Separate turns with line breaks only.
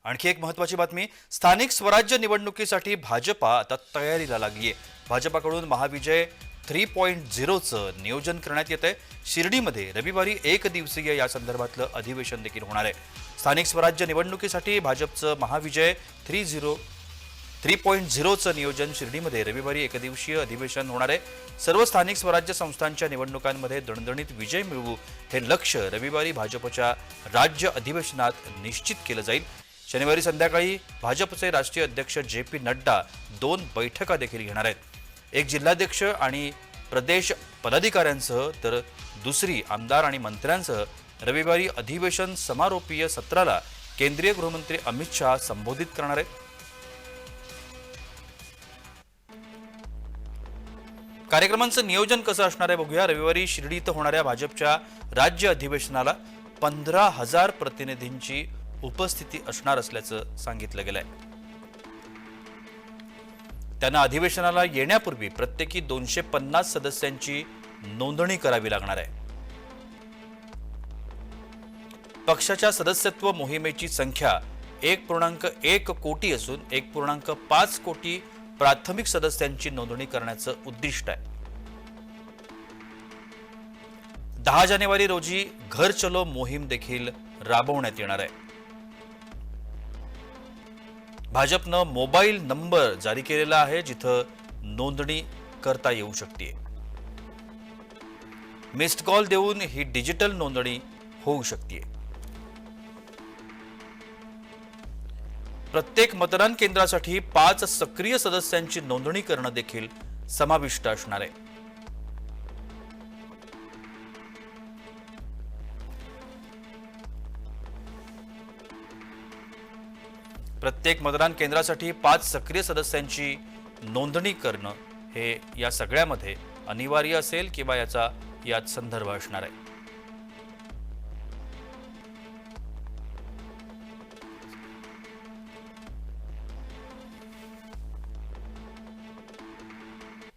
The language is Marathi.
आणखी एक महत्त्वाची बातमी, स्थानिक स्वराज्य निवडणुकीसाठी भाजपा आता तयारीला लागली आहे। भाजपाकडून महाविजय 3.0चं नियोजन करण्यात येत आहे। शिर्डीमध्ये रविवारी एक दिवसीय या संदर्भातलं अधिवेशन देखील होणार आहे। स्थानिक स्वराज्य निवडणुकीसाठी भाजपचं महाविजय 3.0चं नियोजन शिर्डीमध्ये रविवारी एकदिवसीय अधिवेशन होणार आहे। सर्व स्थानिक स्वराज्य संस्थांच्या निवडणुकांमध्ये दणदणीत विजय मिळवू हे लक्ष्य रविवारी भाजपच्या राज्य अधिवेशनात निश्चित केलं जाईल। शनिवारी संध्याकाळी भाजपचे राष्ट्रीय अध्यक्ष जे.पी. नड्डा 2 बैठका देखील घेणार आहेत। एक जिल्हाध्यक्ष आणि प्रदेश पदाधिकाऱ्यांसह तर दुसरी आमदार आणि मंत्र्यांसह रविवारी अधिवेशन समारोपीय सत्राला केंद्रीय गृहमंत्री अमित शाह संबोधित करणार आहेत। कार्यक्रमांचं नियोजन कसं असणार आहे बघूया। रविवारी शिर्डीत होणाऱ्या भाजपच्या राज्य अधिवेशनाला 15,000 प्रतिनिधींची उपस्थिती असणार असल्याचं सांगितलं गेलंय। त्यांना अधिवेशनाला येण्यापूर्वी प्रत्येकी 250 सदस्यांची नोंदणी करावी लागणार आहे। पक्षाच्या सदस्यत्व मोहिमेची संख्या 1.1 कोटी असून 1.5 कोटी प्राथमिक सदस्यांची नोंदणी करण्याचं उद्दिष्ट आहे। 10 जानेवारी रोजी घर चलो मोहीम देखील राबवण्यात येणार आहे। भाजपनं मोबाईल नंबर जारी केलेला आहे जिथं नोंदणी करता येऊ शकते। मिस्ड कॉल देऊन ही डिजिटल नोंदणी होऊ शकते। प्रत्येक मतदान केंद्रासाठी 5 सक्रिय सदस्यांची नोंदणी करणं देखील समाविष्ट असणार आहे। प्रत्येक मतदान केंद्रासाठी 5 सक्रिय सदस्यांची नोंदणी करणं हे या सगळ्यामध्ये अनिवार्य असेल किंवा याचा यात संदर्भ असणार आहे।